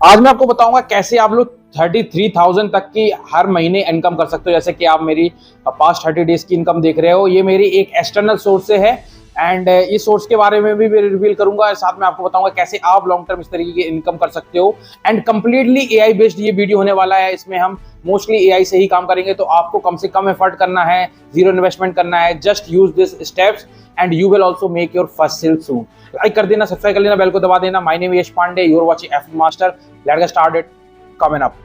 आज मैं आपको बताऊंगा कैसे आप लोग 33,000 तक की हर महीने इनकम कर सकते हो। जैसे कि आप मेरी पास्ट 30 डेज की इनकम देख रहे हो, ये मेरी एक एक्सटर्नल सोर्स से है एंड इस सोर्स के बारे में भी मैं रिवील करूंगा। साथ में आपको बताऊंगा कैसे आप लॉन्ग टर्म इस तरीके की इनकम कर सकते हो एंड कंप्लीटली एआई बेस्ड ये वीडियो होने वाला है। इसमें हम मोस्टली एआई से ही काम करेंगे, तो आपको कम से कम एफर्ट करना है, जीरो इन्वेस्टमेंट करना है। Just use this steps and you will also make your first sale soon. Like कर देना, सब्सक्राइब कर लेना, बेल को दबा देना। My name Yash Pandey, you are watching F master. Let's get started, coming up.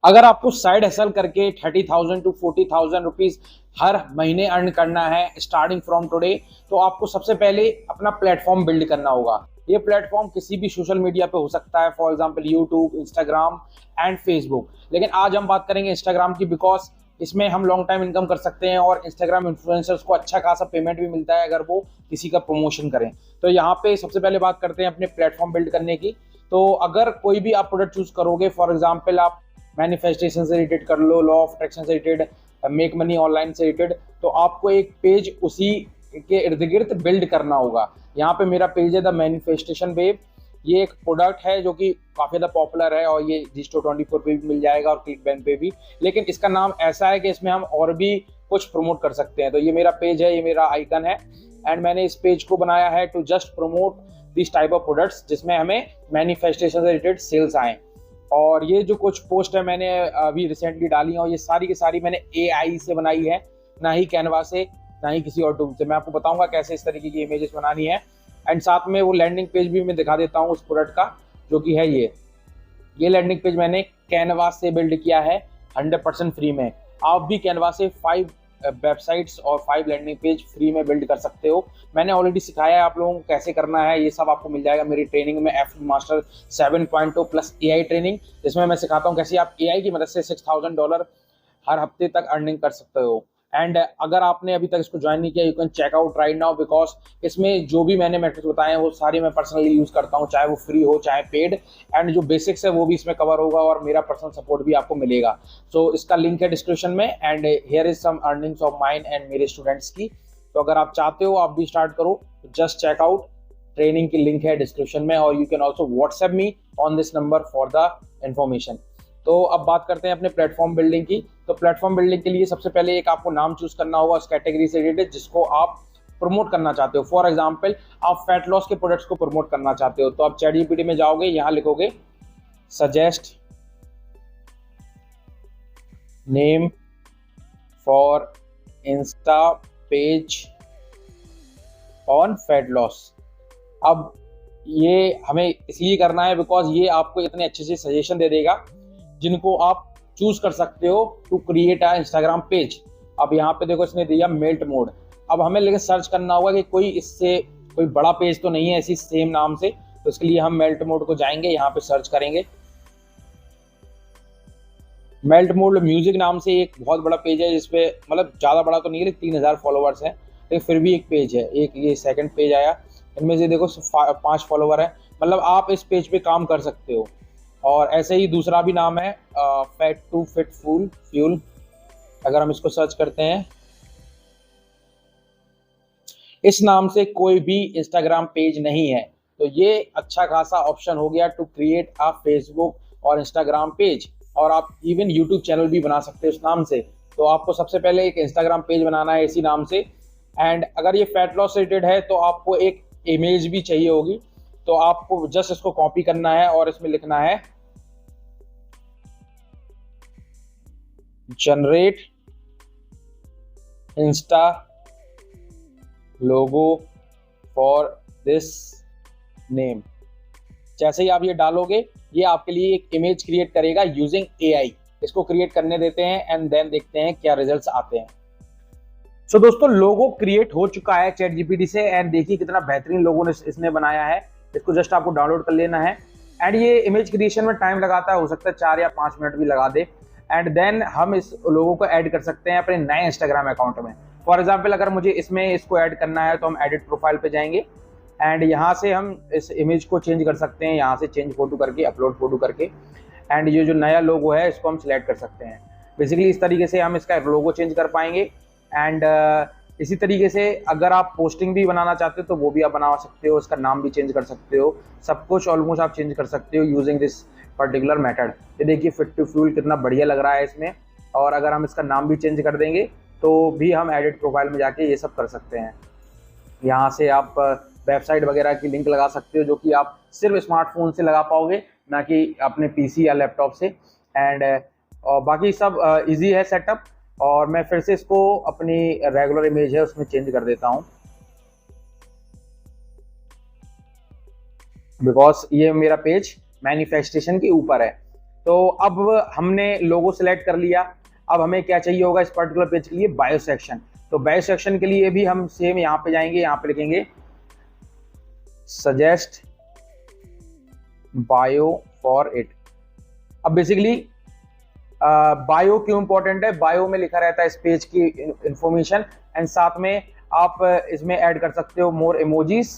अगर आपको साइड हसल करके 30,000 टू 40,000 रुपीज हर महीने अर्न करना है स्टार्टिंग फ्रॉम टुडे, तो आपको सबसे पहले अपना प्लेटफॉर्म बिल्ड करना होगा। ये प्लेटफॉर्म किसी भी सोशल मीडिया पे हो सकता है, for example YouTube, Instagram and Facebook. लेकिन आज हम बात करेंगे इंस्टाग्राम की, बिकॉज इसमें हम लॉन्ग टाइम इनकम कर सकते हैं और इंस्टाग्राम इन्फ्लुएंसर्स को अच्छा खासा पेमेंट भी मिलता है अगर वो किसी का प्रमोशन करें। तो यहाँ पे सबसे पहले बात करते हैं अपने प्लेटफॉर्म बिल्ड करने की। तो अगर कोई भी आप प्रोडक्ट चूज करोगे, फॉर एग्जाम्पल आप मैनिफेस्टेशन से रिलेटेड कर लो, लॉ ऑफ अट्रैक्शन से रिलेटेड, मेक मनी ऑनलाइन से रिलेटेड, तो आपको एक पेज उसी के इर्द गिर्द बिल्ड करना होगा। यहाँ पे मेरा पेज है द मैनिफेस्टेशन वेब। ये एक प्रोडक्ट है जो कि काफ़ी ज़्यादा पॉपुलर है और ये Digito24 पे भी मिल जाएगा और क्लिकबैंक पे भी। लेकिन इसका नाम ऐसा है कि इसमें हम और भी कुछ प्रमोट कर सकते हैं। तो ये मेरा पेज है, ये मेरा आइकन है एंड मैंने इस पेज को बनाया है to just promote this type of products जिसमें हमें मैनिफेस्टेशन से रिलेटेड सेल्स आए। और ये जो कुछ पोस्ट है मैंने अभी रिसेंटली डाली है और ये सारी की सारी मैंने एआई से बनाई है, ना ही कैनवा से, ना ही किसी और टूल से। मैं आपको बताऊंगा कैसे इस तरीके की इमेजेस बनानी है एंड साथ में वो लैंडिंग पेज भी मैं दिखा देता हूँ उस प्रोडक्ट का, जो कि है ये लैंडिंग पेज मैंने कैनवा से बिल्ड किया है 100% फ्री में। आप भी कैनवा से 5 वेबसाइट्स और 5 लैंडिंग पेज फ्री में बिल्ड कर सकते हो। मैंने ऑलरेडी सिखाया है आप लोगों को कैसे करना है, ये सब आपको मिल जाएगा मेरी ट्रेनिंग में, F master 7.0 plus AI training, जिसमें मैं सिखाता हूँ कैसे आप एआई की मदद से $6,000 हर हफ्ते तक अर्निंग कर सकते हो। एंड अगर आपने अभी तक इसको ज्वाइन नहीं किया, you can check out right now, because इसमें जो भी मैंने मेथड्स बताए हैं वो सारी मैं पर्सनली यूज करता हूँ, चाहे वो फ्री हो चाहे पेड। एंड जो बेसिक्स है वो भी इसमें कवर होगा और मेरा पर्सनल सपोर्ट भी आपको मिलेगा। सो इसका लिंक है डिस्क्रिप्शन में and here is some earnings of mine and मेरे स्टूडेंट्स की। तो अगर आप चाहते हो आप भी स्टार्ट करो, जस्ट चेक आउट, ट्रेनिंग की लिंक है डिस्क्रिप्शन में और you can also WhatsApp me on this number for the information. तो अब बात करते हैं अपने प्लेटफॉर्म बिल्डिंग की। तो प्लेटफॉर्म बिल्डिंग के लिए सबसे पहले एक आपको नाम चूज करना होगा उस कैटेगरी से रिलेटेड जिसको आप प्रमोट करना चाहते हो। फॉर एग्जांपल आप फैट लॉस के प्रोडक्ट्स को प्रमोट करना चाहते हो, तो आप ChatGPT में जाओगे, यहाँ लिखोगे suggest name for Insta page on fat loss. अब ये हमें इसलिए करना है बिकॉज ये आपको इतने अच्छे से सजेशन दे देगा जिनको आप चूज कर सकते हो to create a Instagram page. अब यहाँ पे देखो इसने दिया मेल्ट मोड। अब हमें लेकिन सर्च करना होगा कि कोई इससे कोई बड़ा पेज तो नहीं है इसी सेम नाम से, तो इसके लिए हम मेल्ट मोड को जाएंगे, यहाँ पे सर्च करेंगे। मेल्ट मोड म्यूजिक नाम से एक बहुत बड़ा पेज है जिसपे, मतलब ज्यादा बड़ा तो नहीं है, 3,000 फॉलोवर्स है, लेकिन फिर भी एक पेज है। एक ये सेकंड पेज आया, इनमें से देखो 5 फॉलोवर है, मतलब आप इस पेज पे काम कर सकते हो। और ऐसे ही दूसरा भी नाम है फैट टू फिट फ्यूल। अगर हम इसको सर्च करते हैं, इस नाम से कोई भी इंस्टाग्राम पेज नहीं है, तो ये अच्छा खासा ऑप्शन हो गया टू क्रिएट अ फेसबुक और इंस्टाग्राम पेज। और आप इवन यूट्यूब चैनल भी बना सकते हो इस नाम से। तो आपको सबसे पहले एक इंस्टाग्राम पेज बनाना है इसी नाम से। एंड अगर ये फैट लॉस रिलेटेड है तो आपको एक इमेज भी चाहिए होगी, तो आपको जस्ट इसको कॉपी करना है और इसमें लिखना है generate Insta logo for this name. जैसे ही आप ये डालोगे, ये आपके लिए एक इमेज क्रिएट करेगा यूजिंग एआई। इसको क्रिएट करने देते हैं एंड देन देखते हैं क्या रिजल्ट्स आते हैं। सो दोस्तों, लोगो क्रिएट हो चुका है ChatGPT से एंड देखिए कितना बेहतरीन लोगों ने इसने बनाया है। इसको जस्ट आपको डाउनलोड कर लेना है एंड ये इमेज क्रिएशन में टाइम लगाता है, हो सकता है 4 या 5 मिनट भी लगा दे। एंड देन हम इस लोगो को ऐड कर सकते हैं अपने नए इंस्टाग्राम अकाउंट में। फॉर एग्जाम्पल अगर मुझे इसमें इसको ऐड करना है तो हम एडिट प्रोफाइल पे जाएंगे एंड यहाँ से हम इस इमेज को चेंज कर सकते हैं, यहाँ से चेंज फोटो करके, अपलोड फोटो करके, एंड ये जो नया लोगो है इसको हम सिलेक्ट कर सकते हैं। बेसिकली इस तरीके से हम इसका लोगो चेंज कर पाएंगे। एंड इसी तरीके से अगर आप पोस्टिंग भी बनाना चाहते हो तो वो भी आप बना सकते हो, उसका नाम भी चेंज कर सकते हो, सब कुछ ऑलमोस्ट आप चेंज कर सकते हो यूजिंग दिस पर्टिकुलर मेथड। ये देखिए फिट टू फ्यूल कितना बढ़िया लग रहा है इसमें। और अगर हम इसका नाम भी चेंज कर देंगे तो भी हम एडिट प्रोफाइल में जाके ये सब कर सकते हैं। यहाँ से आप वेबसाइट वगैरह की लिंक लगा सकते हो जो कि आप सिर्फ स्मार्टफोन से लगा पाओगे, ना कि अपने पीसी या लैपटॉप से। एंड बाकी सब इजी है सेटअप। और मैं फिर से इसको अपनी रेगुलर इमेज है उसमें चेंज कर देता हूँ, बिकॉज ये मेरा पेज मैनिफेस्टेशन के ऊपर है। तो अब हमने लोगो सिलेक्ट कर लिया। अब हमें क्या चाहिए होगा इस पर्टिकुलर पेज के लिए? Bio section. तो बायो सेक्शन के लिए भी हम सेम यहाँ पे जाएंगे, यहाँ पे लिखेंगे सजेस्ट बायो फॉर इट। अब बेसिकली बायो क्यों इंपॉर्टेंट है? बायो में लिखा रहता है इस पेज की इंफॉर्मेशन, एंड साथ में आप इसमें ऐड कर सकते हो मोर इमोजीज।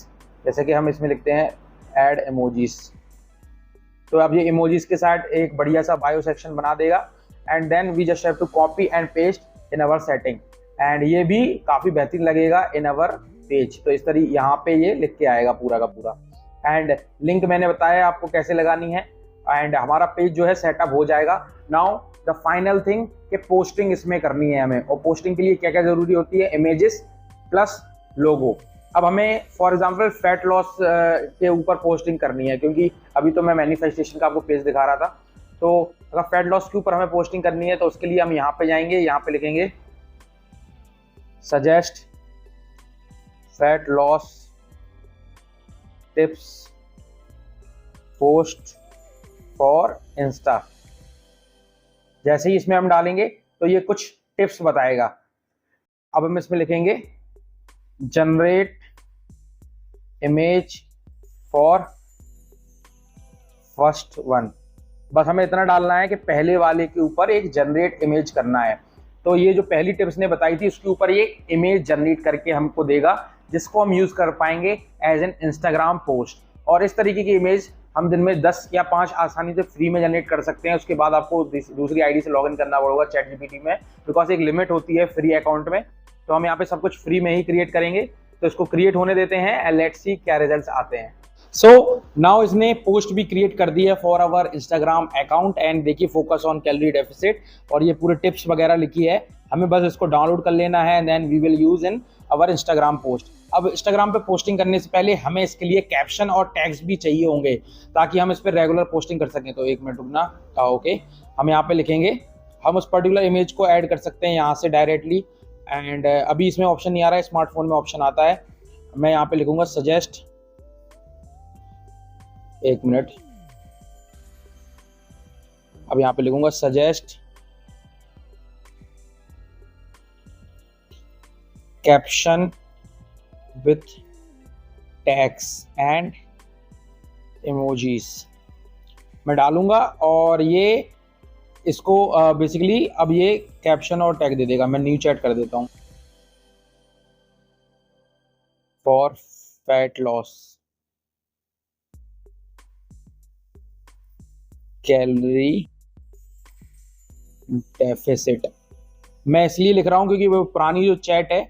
जैसे कि हम इसमें लिखते हैं ऐड इमोजीज, तो अब ये इमोजीज के साथ एक बढ़िया सा बायो सेक्शन बना देगा। And then we just have to copy and paste in our setting, and ये भी काफ़ी बेहतरीन लगेगा इन अवर पेज। तो इस तरह यहाँ पे ये लिख के आएगा पूरा का पूरा। एंड लिंक मैंने बताया आपको कैसे लगानी है, एंड हमारा पेज जो है सेटअप हो जाएगा। नाउ द फाइनल थिंग कि पोस्टिंग इसमें करनी है हमें, और पोस्टिंग के लिए क्या क्या जरूरी होती है? इमेजेस प्लस लोगो। अब हमें फॉर एग्जांपल फैट लॉस के ऊपर पोस्टिंग करनी है, क्योंकि अभी तो मैं मैनिफेस्टेशन का आपको पेज दिखा रहा था। तो अगर फैट लॉस के ऊपर हमें पोस्टिंग करनी है तो उसके लिए हम यहाँ पे जाएंगे, यहाँ पे लिखेंगे suggest fat loss tips post for Insta. जैसे ही इसमें हम डालेंगे तो ये कुछ टिप्स बताएगा। अब हम इसमें लिखेंगे generate image for first one. बस हमें इतना डालना है कि पहले वाले के ऊपर एक जनरेट इमेज करना है। तो ये जो पहली टिप्स ने बताई थी उसके ऊपर ये इमेज जनरेट करके हमको देगा, जिसको हम यूज कर पाएंगे एज एन इंस्टाग्राम पोस्ट। और इस तरीके की इमेज हम दिन में 10 या 5 आसानी से फ्री में जनरेट कर सकते हैं। उसके बाद आपको दूसरी आईडी से लॉगिन करना पड़ेगा ChatGPT में, बिकॉज एक लिमिट होती है फ्री अकाउंट में। तो हम यहाँ पे सब कुछ फ्री में ही क्रिएट करेंगे। तो इसको क्रिएट होने देते हैं एंड लेट्स सी क्या रिजल्ट्स आते हैं। सो नाउ इसने पोस्ट भी क्रिएट कर दी है for our Instagram account, and देखिए फोकस ऑन कैलोरी डेफिसिट, और ये पूरे टिप्स वगैरह लिखी है। हमें बस इसको डाउनलोड कर लेना है, and then we will use in our Instagram post. अब इंस्टाग्राम पे पोस्टिंग करने से पहले हमें इसके लिए कैप्शन और टैग्स भी चाहिए होंगे, ताकि हम इस पर रेगुलर पोस्टिंग कर सकें। तो एक मिनट रुकना, ओके, हम यहाँ पे लिखेंगे, हम उस पर्टिकुलर इमेज को ऐड कर सकते हैं यहाँ से डायरेक्टली। एंड अभी इसमें ऑप्शन नहीं आ रहा है, स्मार्टफोन में ऑप्शन आता है। मैं यहाँ पे लिखूंगा सजेस्ट, एक मिनट, अब यहाँ पे लिखूंगा suggest caption with tags and emojis मैं डालूंगा, और ये इसको बेसिकली अब ये कैप्शन और टैग दे देगा। मैं न्यू चैट कर देता हूं, for fat loss calorie deficit. मैं इसलिए लिख रहा हूँ क्योंकि वो पुरानी जो चैट है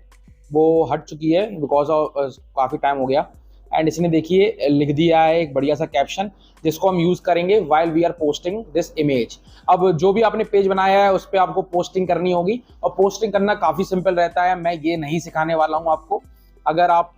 वो हट चुकी है, बिकॉज ऑफ काफ़ी टाइम हो गया। एंड इसने देखिए लिख दिया है एक बढ़िया सा कैप्शन, जिसको हम यूज़ करेंगे while we are posting this image. अब जो भी आपने पेज बनाया है उस पर आपको पोस्टिंग करनी होगी, और पोस्टिंग करना काफ़ी सिंपल रहता है। मैं ये नहीं सिखाने वाला हूँ आपको। अगर आप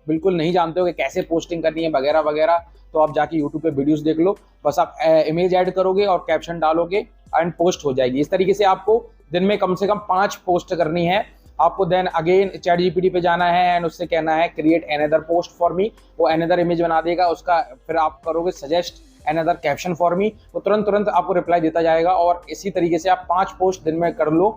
बिल्कुल नहीं जानते हो कि कैसे पोस्टिंग करनी है वगैरह वगैरह, तो आप जाके यूट्यूब पे वीडियोस देख लो। बस आप इमेज ऐड करोगे और कैप्शन डालोगे एंड पोस्ट हो जाएगी। इस तरीके से आपको दिन में कम से कम 5 पोस्ट करनी है। आपको देन अगेन ChatGPT पे जाना है एंड उससे कहना है create another post for me, वो अनदर इमेज बना देगा उसका। फिर आप करोगे suggest another caption for me, तो तुरंत आपको रिप्लाई देता जाएगा। और इसी तरीके से आप 5 पोस्ट दिन में कर लो।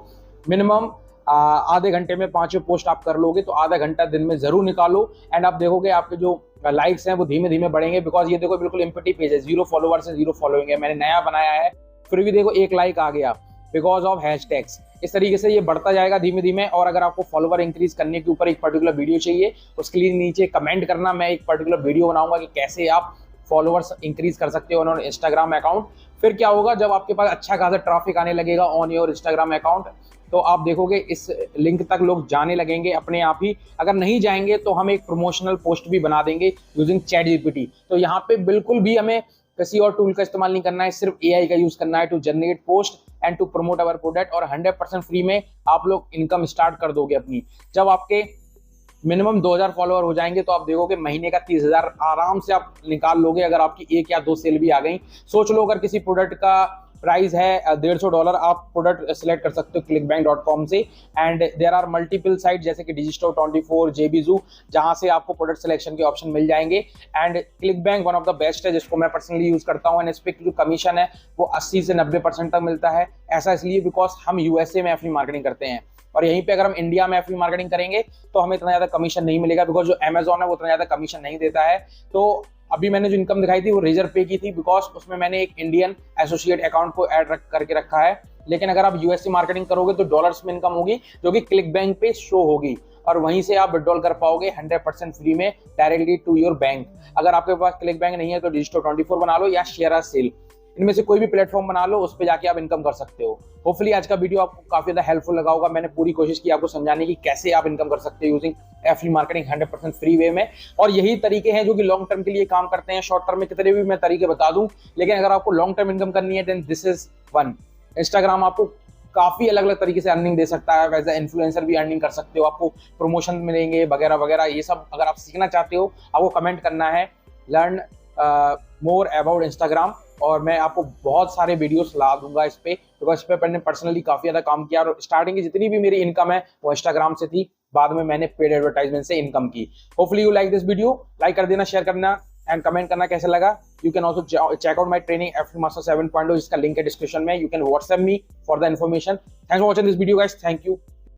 मिनिमम आधे घंटे में 5 पोस्ट आप कर लोगे, तो आधा घंटा दिन में जरूर निकालो। एंड आप देखोगे आपके जो लाइक्स हैं वो धीमे धीमे बढ़ेंगे, बिकॉज ये देखो बिल्कुल एम्प्टी पेज है, 0 फॉलोअर्स है, 0 फॉलोइंग है। मैंने नया बनाया है, फिर भी देखो 1 लाइक आ गया। Because of hashtags. इस तरीके से ये बढ़ता जाएगा धीमे धीमे। और अगर आपको फॉलोवर इंक्रीज करने के ऊपर एक पर्टिकुलर वीडियो चाहिए, उसके लिए नीचे कमेंट करना, मैं एक पर्टिकुलर वीडियो बनाऊंगा कि कैसे आप फॉलोवर्स इंक्रीज कर सकते हो ऑन इंस्टाग्राम अकाउंट। फिर क्या होगा, जब आपके पास अच्छा खासा ट्रैफिक आने लगेगा ऑन योर इंस्टाग्राम अकाउंट, तो आप देखोगे इस लिंक तक लोग जाने लगेंगे अपने आप ही। अगर नहीं जाएंगे तो हम एक प्रमोशनल पोस्ट भी बना देंगे यूजिंग चैट जीपीटी। तो यहाँ पे बिल्कुल भी हमें किसी और टूल का इस्तेमाल नहीं करना है, सिर्फ एआई का यूज करना है to generate post and to promote our product. और 100% फ्री में आप लोग इनकम स्टार्ट कर दोगे अपनी। जब आपके मिनिमम 2000 फॉलोअर हो जाएंगे तो आप देखोगे महीने का 30,000 आराम से आप निकाल लोगे, अगर आपकी 1 या 2 सेल भी आ गई। सोच लो, अगर किसी प्रोडक्ट का प्राइस है $150, आप प्रोडक्ट सिलेक्ट कर सकते हो clickbank.com से। And there are multiple site जैसे कि Digistore 24, JBZoo, जहां से आपको प्रोडक्ट सिलेक्शन के ऑप्शन मिल जाएंगे। And ClickBank one of the best है, जिसको मैं पर्सनली यूज करता हूं। एंड इस पे जो कमीशन है वो 80 से 90% तक मिलता है। ऐसा इसलिए बिकॉज हम यूएसए में एफिलिएट मार्केटिंग करते हैं, और यहीं पे अगर हम इंडिया में एफिलिएट मार्केटिंग करेंगे तो हमें इतना ज्यादा कमीशन नहीं मिलेगा, बिकॉज जो अमेजॉन है वो इतना ज्यादा कमीशन नहीं देता है। तो अभी मैंने जो इनकम दिखाई थी वो रेजर पे की थी, बिकॉज उसमें मैंने एक इंडियन एसोसिएट अकाउंट को ऐड करके रखा है। लेकिन अगर आप यूएसए मार्केटिंग करोगे तो डॉलर्स में इनकम होगी, जो कि क्लिकबैंक पे शो होगी, और वहीं से आप विड्रॉल कर पाओगे 100% फ्री में डायरेक्टली टू योर बैंक। अगर आपके पास क्लिकबैंक नहीं है तो Digistore 24 बना लो या शेयर सेल, इनमें से कोई भी प्लेटफॉर्म बना लो, उस पे जाके आप इनकम कर सकते हो। होपफुली आज का वीडियो आपको काफी ज्यादा हेल्पफुल लगा होगा। मैंने पूरी कोशिश की आपको समझाने की कैसे आप इनकम कर सकते हो using affiliate marketing 100% free way में। और यही तरीके हैं जो कि लॉन्ग टर्म के लिए काम करते हैं। शॉर्ट टर्म में कितने भी मैं तरीके बता दूं, लेकिन अगर आपको लॉन्ग टर्म इनकम करनी है then this is one. Instagram आपको काफी अलग अलग तरीके से अर्निंग दे सकता है, वैसे इन्फ्लुएंसर भी अर्निंग कर सकते हो, आपको प्रमोशन मिलेंगे वगैरह वगैरह। ये सब अगर आप सीखना चाहते हो, आपको कमेंट करना है लर्न मोर अबाउट इंस्टाग्राम, और मैं आपको बहुत सारे वीडियोस ला दूंगा इस पे, बिकॉज इस पे मैंने पर्सनली काफी ज्यादा काम किया। और स्टार्टिंग की जितनी भी मेरी इनकम है वो इंस्टाग्राम से थी, बाद में मैंने पेड एडवर्टाइजमेंट से इनकम की। Hopefully you like this video, like कर देना, शेयर करना एंड कमेंट करना कैसे लगा। You can also check out my training affiliate master 7.0, जिसका लिंक है डिस्क्रिप्शन में। You can WhatsApp me for the information. Thanks for watching this video guys, thank you.